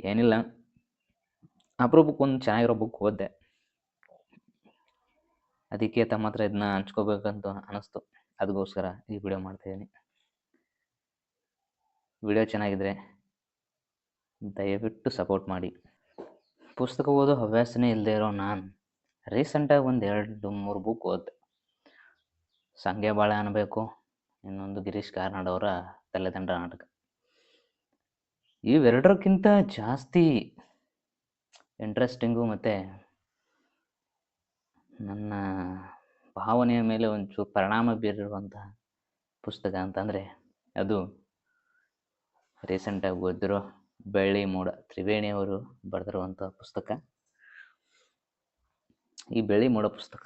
ಏನಿಲ್ಲ, ಅಪರೂಪಕ್ಕೆ ಒಂದು ಚೆನ್ನಾಗಿರೋ ಬುಕ್ ಓದಿದೆ. ಅದಕ್ಕೆ ತಮ್ಮ ಹತ್ರ ಇದನ್ನ ಹಂಚ್ಕೋಬೇಕಂತ ಅನಿಸ್ತು. ಅದಕ್ಕೋಸ್ಕರ ಈ ವಿಡಿಯೋ ಮಾಡ್ತಾಯಿದ್ದೀನಿ. ವಿಡಿಯೋ ಚೆನ್ನಾಗಿದ್ರೆ ದಯವಿಟ್ಟು ಸಪೋರ್ಟ್ ಮಾಡಿ. ಪುಸ್ತಕ ಓದೋ ಹವ್ಯಾಸನೇ ಇಲ್ಲದೆ ಇರೋ ನಾನು ರೀಸೆಂಟಾಗಿ ಒಂದು 2-3 ಬುಕ್ ಓದಿದೆ. ಸಂಗೆ ಬಾಳೆ ಅನ್ನಬೇಕು, ಇನ್ನೊಂದು ಗಿರೀಶ್ ಕಾರ್ನಾಡ್ ಅವರ ತಲೆದಂಡ ನಾಟಕ. ಇವೆರಡಕ್ಕಿಂತ ಜಾಸ್ತಿ ಇಂಟ್ರೆಸ್ಟಿಂಗು ಮತ್ತು ನನ್ನ ಭಾವನೆಯ ಮೇಲೆ ಒಂಚೂರು ಪರಿಣಾಮ ಬೀರಿರುವಂತಹ ಪುಸ್ತಕ ಅಂತಂದರೆ ಅದು ರೀಸೆಂಟಾಗಿ ಓದಿರೋ ಬೆಳ್ಳಿ ಮೋಡ, ತ್ರಿವೇಣಿಯವರು ಬರೆದಿರುವಂಥ ಪುಸ್ತಕ. ಈ ಬೆಳ್ಳಿ ಮೋಡ ಪುಸ್ತಕ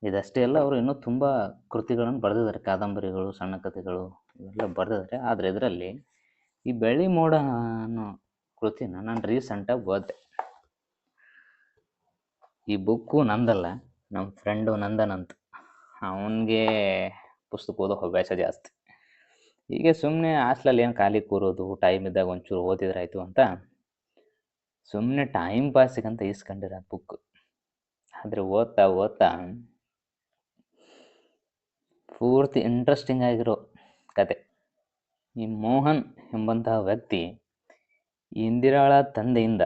ಇದಷ್ಟೇ ಅಲ್ಲ, ಅವರು ಇನ್ನೂ ತುಂಬ ಕೃತಿಗಳನ್ನು ಬರೆದಿದ್ದಾರೆ, ಕಾದಂಬರಿಗಳು, ಸಣ್ಣ ಕಥೆಗಳು ಇವೆಲ್ಲ ಬರೆದಿದ್ದಾರೆ. ಆದರೆ ಇದರಲ್ಲಿ ಈ ಬೆಳ್ಳಿ ಮೋಡ ಅನ್ನೋ ಕೃತಿನ ನಾನು ರೀಸೆಂಟಾಗಿ ಓದಿದೆ. ಈ ಬುಕ್ಕು ನಂದಲ್ಲ, ನಮ್ಮ ಫ್ರೆಂಡು ನಂದನ್ ಅಂತ, ಅವನಿಗೆ ಪುಸ್ತಕ ಓದೋ ಹವ್ಯಾಸ ಜಾಸ್ತಿ. ಹೀಗೆ ಸುಮ್ಮನೆ ಹಾಸ್ಟೆಲಲ್ಲಿ ಏನು ಖಾಲಿ ಕೂರೋದು, ಟೈಮ್ ಇದ್ದಾಗ ಒಂಚೂರು ಓದಿದ್ರೆ ಆಯಿತು ಅಂತ ಸುಮ್ಮನೆ ಟೈಮ್ ಪಾಸಿಗಂತ ಇಸ್ಕೊಂಡಿರೋ ಬುಕ್. ಆದರೆ ಓದ್ತಾ ಓದ್ತಾ ಪೂರ್ತಿ ಇಂಟ್ರೆಸ್ಟಿಂಗ್ ಆಗಿರೋ ಕತೆ. ಈ ಮೋಹನ್ ಎಂಬಂತಹ ವ್ಯಕ್ತಿ ಇಂದಿರಾಳ ತಂದೆಯಿಂದ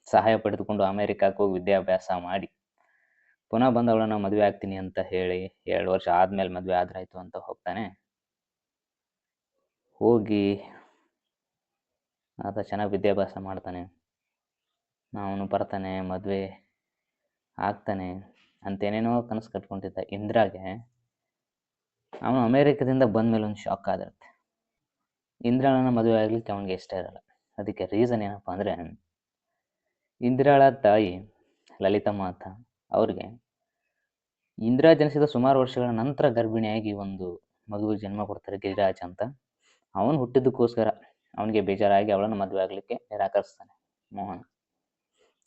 ಸಹಾಯ ಪಡೆದುಕೊಂಡು ಅಮೇರಿಕಕ್ಕೆ ಹೋಗಿ ವಿದ್ಯಾಭ್ಯಾಸ ಮಾಡಿ ಪುನಃ ಬಂದು ಅವಳನ್ನು ಮದುವೆ ಆಗ್ತೀನಿ ಅಂತ ಹೇಳಿ 2 ವರ್ಷ ಆದಮೇಲೆ ಮದುವೆ ಆದ್ರಾಯ್ತು ಅಂತ ಹೋಗ್ತಾನೆ. ಹೋಗಿ ಆತ ಚೆನ್ನಾಗಿ ವಿದ್ಯಾಭ್ಯಾಸ ಮಾಡ್ತಾನೆ, ಅವನು ಬರ್ತಾನೆ, ಮದುವೆ ಆಗ್ತಾನೆ ಅಂತೇನೇನೋ ಕನಸು ಕಟ್ಕೊಂಡಿದ್ದ ಇಂದಿರಾಗೆ ಅವನು ಅಮೇರಿಕದಿಂದ ಬಂದಮೇಲೆ ಒಂದು ಶಾಕ್ ಆಗಿರುತ್ತೆ. ಇಂದಿರಾಳನ್ನ ಮದುವೆ ಆಗ್ಲಿಕ್ಕೆ ಅವನಿಗೆ ಇಷ್ಟ ಇರಲ್ಲ. ಅದಕ್ಕೆ ರೀಸನ್ ಏನಪ್ಪ ಅಂದರೆ, ಇಂದಿರಾಳ ತಾಯಿ ಲಲಿತಮ್ಮ ಅಂತ, ಅವ್ರಿಗೆ ಇಂದಿರಾ ಜನಿಸಿದ ಸುಮಾರು ವರ್ಷಗಳ ನಂತರ ಗರ್ಭಿಣಿಯಾಗಿ ಒಂದು ಮಗುವಿಗೆ ಜನ್ಮ ಕೊಡ್ತಾರೆ, ಗಿರಿರಾಜ್ ಅಂತ. ಅವನು ಹುಟ್ಟಿದ್ದಕ್ಕೋಸ್ಕರ ಅವನಿಗೆ ಬೇಜಾರಾಗಿ ಅವಳನ್ನು ಮದುವೆ ಆಗಲಿಕ್ಕೆ ನಿರಾಕರಿಸ್ತಾನೆ ಮೋಹನ್.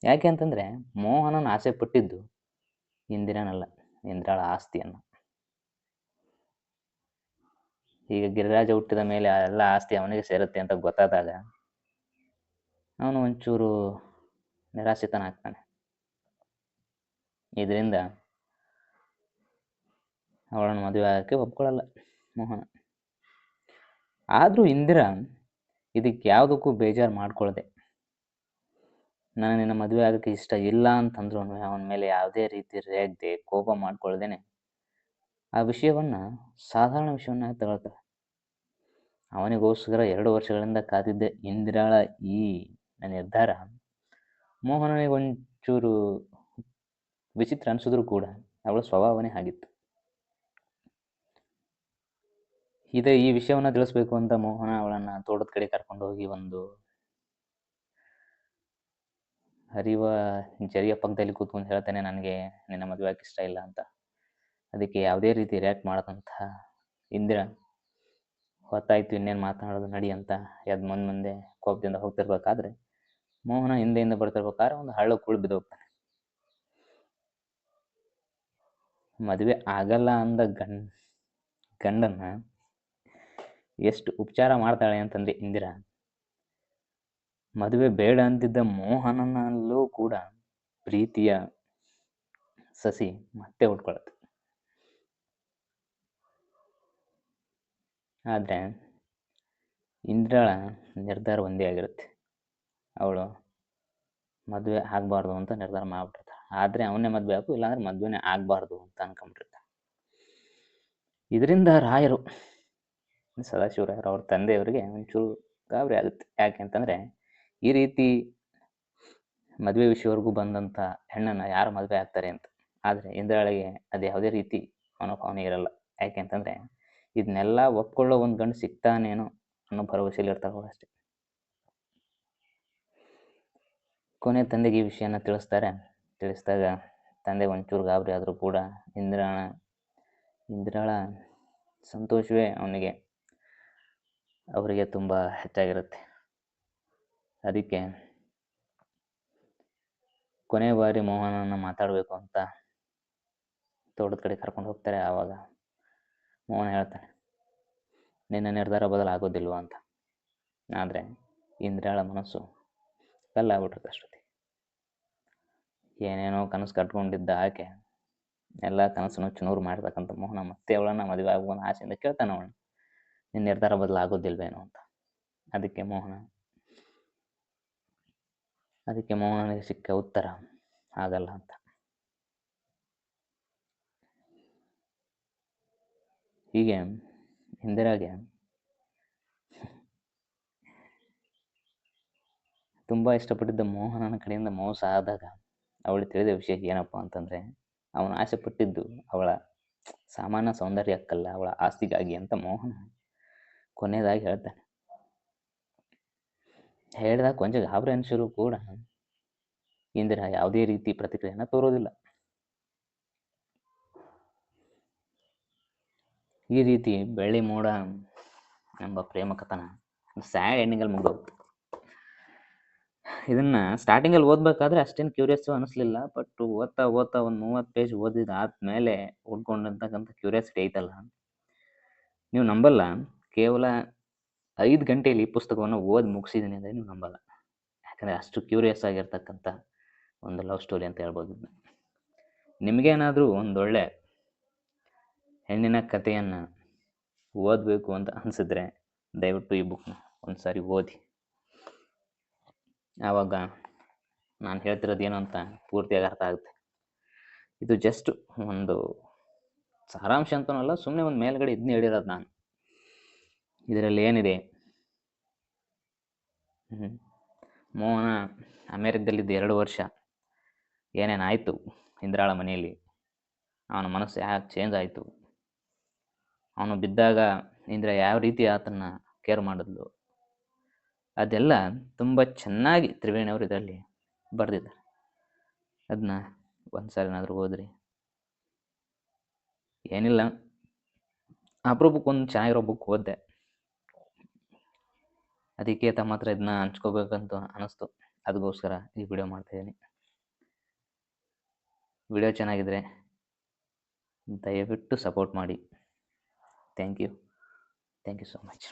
ಯಾಕೆ ಅಂತಂದರೆ ಮೋಹನನ ಆಸೆ ಪಟ್ಟಿದ್ದು ಇಂದಿರಾನಲ್ಲ, ಇಂದಿರಾಳ ಆಸ್ತಿಯನ್ನು. ಈಗ ಗಿರಿರಾಜ ಹುಟ್ಟಿದ ಮೇಲೆ ಎಲ್ಲ ಆಸ್ತಿ ಅವನಿಗೆ ಸೇರುತ್ತೆ ಅಂತ ಗೊತ್ತಾದಾಗ ಅವನು ಒಂಚೂರು ನಿರಾಶಿತನಾಗ್ತಾನೆ. ಇದರಿಂದ ಅವಳನ್ನು ಮದುವೆ ಆಗೋಕ್ಕೆ ಒಪ್ಕೊಳ್ಳಲ್ಲ ಮೋಹನ. ಆದರೂ ಇಂದಿರಾ ಇದಕ್ಕೆ ಯಾವುದಕ್ಕೂ ಬೇಜಾರು ಮಾಡ್ಕೊಳ್ಳದೆ, ನಾನು ನಿನ್ನ ಮದುವೆ ಆಗೋಕ್ಕೆ ಇಷ್ಟ ಇಲ್ಲ ಅಂತಂದ್ರೂ ಅವನ ಮೇಲೆ ಯಾವುದೇ ರೀತಿ ರೇಗದೆ, ಕೋಪ ಮಾಡ್ಕೊಳ್ದೇನೆ ಆ ವಿಷಯವನ್ನು ಸಾಧಾರಣ ವಿಷಯವನ್ನ ತಗೊಳ್ತಾಳೆ. ಅವನಿಗೋಸ್ಕರ 2 ವರ್ಷಗಳಿಂದ ಕಾದಿದ್ದ ಇಂದಿರಾಳ ಈ ನಿರ್ಧಾರ ಮೋಹನನಿಗೆ ಒಂಚೂರು ವಿಚಿತ್ರ ಅನಿಸಿದ್ರು ಕೂಡ ಅವಳ ಸ್ವಭಾವನೇ ಆಗಿತ್ತು. ಈ ವಿಷಯವನ್ನು ತಿಳಿಸ್ಬೇಕು ಅಂತ ಮೋಹನ ಅವಳನ್ನು ತೋಟದ ಕಡೆ ಕರ್ಕೊಂಡು ಹೋಗಿ ಒಂದು ಹರಿಯುವ ಜರಿಯ ಪಕ್ಕದಲ್ಲಿ ಕೂತ್ಕೊಂಡು ಹೇಳ್ತಾನೆ, ನನಗೆ ನಿನ್ನ ಮದುವೆ ಆಗಕ್ಕೆ ಇಷ್ಟ ಇಲ್ಲ ಅಂತ. ಅದಕ್ಕೆ ಯಾವುದೇ ರೀತಿ ರಿಯಾಕ್ಟ್ ಮಾಡದಂತಹ ಇಂದಿರಾ ಹೊತ್ತಾಯ್ತು, ಇನ್ನೇನು ಮಾತನಾಡೋದು ನಡಿ ಅಂತ ಎದ್ದು ಮುಂದೆ ಕೋಪದಿಂದ ಹೋಗ್ತಿರ್ಬೇಕಾದ್ರೆ ಮೋಹನ ಹಿಂದೆಯಿಂದ ಬರ್ತಿರ್ಬೇಕಾದ್ರೆ ಒಂದು ಹಳ್ಳಕ್ಕೆ ಕುಳ್ಳು ಬಿದ್ದೋಗ್ತಾನೆ. ಮದುವೆ ಆಗಲ್ಲ ಅಂದ ಗಂಡನ್ನ ಎಷ್ಟು ಉಪಚಾರ ಮಾಡ್ತಾಳೆ ಅಂತಂದ್ರೆ ಇಂದಿರಾ, ಮದುವೆ ಬೇಡ ಅಂತಿದ್ದ ಮೋಹನನಲ್ಲೂ ಕೂಡ ಪ್ರೀತಿಯ ಸಸಿ ಮತ್ತೆ ಹುಟ್ಕೊಳತ್ತೆ. ಆದರೆ ಇಂದಿರಾಳ ನಿರ್ಧಾರ ಒಂದೇ ಆಗಿರುತ್ತೆ, ಅವಳು ಮದುವೆ ಆಗಬಾರ್ದು ಅಂತ ನಿರ್ಧಾರ ಮಾಡ್ಬಿಟ್ಟಿರ್ತಾಳೆ. ಆದರೆ ಅವನ್ನೇ ಮದುವೆ ಆಗು, ಇಲ್ಲಾಂದ್ರೆ ಮದುವೆನೇ ಆಗಬಾರ್ದು ಅಂತ ಅನ್ಕೊಂಡ್ಬಿಟ್ಟಿರ್ತಾಳೆ. ಇದರಿಂದ ರಾಯರು, ಸದಾಶಿವರಾಯರು ಅವ್ರ ತಂದೆಯವರಿಗೆ ಒಂಚೂರು ಗಾಬರಿ ಆಗುತ್ತೆ. ಯಾಕೆ ಅಂತಂದರೆ ಈ ರೀತಿ ಮದುವೆ ವಿಷಯವರೆಗೂ ಬಂದಂಥ ಹೆಣ್ಣನ್ನು ಯಾರು ಮದುವೆ ಆಗ್ತಾರೆ ಅಂತ. ಆದರೆ ಇಂದಿರಾಳಿಗೆ ಅದು ಯಾವುದೇ ರೀತಿ ಮನೋಭಾವನೆ ಇರಲ್ಲ. ಯಾಕೆ ಅಂತಂದರೆ ಇದನ್ನೆಲ್ಲ ಒಪ್ಕೊಳ್ಳೋ ಒಂದು ಗಂಡು ಸಿಗ್ತಾನೇನೋ ಅನ್ನೋ ಭರವಸೆಯಲ್ಲಿ ಇರ್ತಾಳೆ ಅಷ್ಟೇ. ಕೊನೆ ತಂದೆಗೆ ಈ ವಿಷಯನ ತಿಳಿಸಿದಾಗ ತಂದೆ ಒಂಚೂರು ಗಾಬರಿ ಆದರೂ ಕೂಡ ಇಂದಿರಾಳ ಸಂತೋಷವೇ ಅವರಿಗೆ ತುಂಬ ಹೆಚ್ಚಾಗಿರುತ್ತೆ. ಅದಕ್ಕೆ ಕೊನೆ ಬಾರಿ ಮೋಹನನ ಮಾತಾಡಬೇಕು ಅಂತ ತೋಟದ ಕಡೆ ಕರ್ಕೊಂಡು ಹೋಗ್ತಾರೆ. ಆವಾಗ ಮೋಹನ ಹೇಳ್ತಾನೆ, ನಿನ್ನ ನಿರ್ಧಾರ ಬದಲಾಗೋದಿಲ್ವ ಅಂತ. ಆದರೆ ಇಂದ್ರಾಳ ಮನಸ್ಸು ಕಲ್ಲಾಗ್ಬಿಟ್ಟಿರುತ್ತೆ ಅಷ್ಟೊತ್ತಿಗೆ. ಏನೇನೋ ಕನಸು ಕಟ್ಕೊಂಡಿದ್ದ ಆಕೆ ಎಲ್ಲ ಕನಸನ್ನು ಚುನೂರು ಮಾಡ್ತಕ್ಕಂಥ ಮೋಹನ ಮತ್ತೆ ಅವಳನ್ನು ಮದುವೆ ಆಗುವ ಆಸೆಯಿಂದ ಕೇಳ್ತಾನೆ ಅವಳು, ನಿನ್ನ ನಿರ್ಧಾರ ಬದಲಾಗೋದಿಲ್ವೇನೋ ಅಂತ. ಅದಕ್ಕೆ ಮೋಹನಿಗೆ ಸಿಕ್ಕ ಉತ್ತರ ಆಗಲ್ಲ ಅಂತ. ಹೀಗೆ ಇಂದಿರಾಗೆ ತುಂಬ ಇಷ್ಟಪಟ್ಟಿದ್ದ ಮೋಹನನ ಕಡೆಯಿಂದ ಮೋಸ ಆದಾಗ ಅವಳು ತಿಳಿದ ವಿಷಯ ಏನಪ್ಪ ಅಂತಂದರೆ, ಅವನು ಆಸೆ ಪಟ್ಟಿದ್ದು ಅವಳ ಸಾಮಾನ್ಯ ಸೌಂದರ್ಯಕ್ಕಲ್ಲ, ಅವಳ ಆಸ್ತಿಗಾಗಿ ಅಂತ ಮೋಹನ ಕೊನೆಯದಾಗಿ ಹೇಳ್ತಾನೆ. ಹೇಳಿದಾಗ ಕೊಂಚ ಗಾಬರಿ ಅನಿಸಿದ್ರು ಕೂಡ ಇಂದಿರಾ ಯಾವುದೇ ರೀತಿ ಪ್ರತಿಕ್ರಿಯೆಯನ್ನು ತೋರೋದಿಲ್ಲ. ಈ ರೀತಿ ಬೆಳ್ಳಿ ಮೋಡ ಎಂಬ ಪ್ರೇಮ ಕಥನ ಸ್ಯಾಡ್ ಎಂಡಿಂಗಲ್ಲಿ ಮುಗಿದೋಗುತ್ತೆ. ಇದನ್ನು ಸ್ಟಾರ್ಟಿಂಗಲ್ಲಿ ಓದಬೇಕಾದ್ರೆ ಅಷ್ಟೇನು ಕ್ಯೂರಿಯಸ್ಸು ಅನ್ನಿಸ್ಲಿಲ್ಲ. ಬಟ್ ಓದ್ತಾ ಒಂದು 30 ಪೇಜ್ ಓದಿದಾದ್ಮೇಲೆ ಉಳ್ಕೊಂಡಿರ್ತಕ್ಕಂಥ ಕ್ಯೂರಿಯಾಸಿಟಿ ಐತಲ್ಲ, ನೀವು ನಂಬಲ್ಲ, ಕೇವಲ 5 ಗಂಟೆಯಲ್ಲಿ ಈ ಪುಸ್ತಕವನ್ನು ಓದಿ ಮುಗಿಸಿದ್ದೀನಿ ಅಂದರೆ ನೀವು ನಂಬಲ್ಲ. ಯಾಕಂದರೆ ಅಷ್ಟು ಕ್ಯೂರಿಯಸ್ ಆಗಿರ್ತಕ್ಕಂಥ ಒಂದು ಲವ್ ಸ್ಟೋರಿ ಅಂತ ಹೇಳ್ಬೋದು. ನಿಮಗೇನಾದರೂ ಒಂದೊಳ್ಳೆ ಹೆಣ್ಣಿನ ಕಥೆಯನ್ನು ಓದಬೇಕು ಅಂತ ಅನಿಸಿದ್ರೆ ದಯವಿಟ್ಟು ಈ ಬುಕ್ನ ಒಂದು ಸಾರಿ ಓದಿ. ಆವಾಗ ನಾನು ಹೇಳ್ತಿರೋದು ಏನು ಅಂತ ಪೂರ್ತಿಯಾಗಿ ಅರ್ಥ ಆಗುತ್ತೆ. ಇದು ಜಸ್ಟ್ ಒಂದು ಸಾರಾಂಶ ಅಂತನಲ್ಲ, ಸುಮ್ಮನೆ ಒಂದು ಮೇಲ್ಗಡೆ ಇದನ್ನ ಹೇಳಿರೋದು ನಾನು. ಇದರಲ್ಲಿ ಏನಿದೆ, ಮೋಹನ ಅಮೇರಿಕದಲ್ಲಿದ್ದ 2 ವರ್ಷ ಏನೇನಾಯಿತು ಇಂದ್ರಾಳ ಮನೆಯಲ್ಲಿ, ಅವನ ಮನಸ್ಸು ಯಾಕೆ ಚೇಂಜ್ ಆಯಿತು, ಅವನು ಬಿದ್ದಾಗ ಇಂದ್ರ ಯಾವ ರೀತಿ ಆತನ್ನ ಕೇರ್ ಮಾಡಿದ್ಲು, ಅದೆಲ್ಲ ತುಂಬ ಚೆನ್ನಾಗಿ ತ್ರಿವೇಣಿ ಅವರು ಇದರಲ್ಲಿ ಬರೆದಿದ್ದಾರೆ. ಅದನ್ನ ಒಂದು ಸಾರಿನಾದರೂ ಓದ್ರಿ. ಏನಿಲ್ಲ, ಅಪರೂಪಕ್ಕೆ ಒಂದು ಚೆನ್ನಾಗಿರೋ ಬುಕ್ ಓದಿದೆ, ಅದಕ್ಕೆ ತಮ್ಮ ಹತ್ರ ಇದನ್ನ ಹಂಚ್ಕೋಬೇಕಂತ ಅನ್ನಿಸ್ತು. ಅದಕ್ಕೋಸ್ಕರ ಈ ವಿಡಿಯೋ ಮಾಡ್ತಾಯಿದ್ದೀನಿ. ವಿಡಿಯೋ ಚೆನ್ನಾಗಿದ್ರೆ ದಯವಿಟ್ಟು ಸಪೋರ್ಟ್ ಮಾಡಿ. Thank you so much.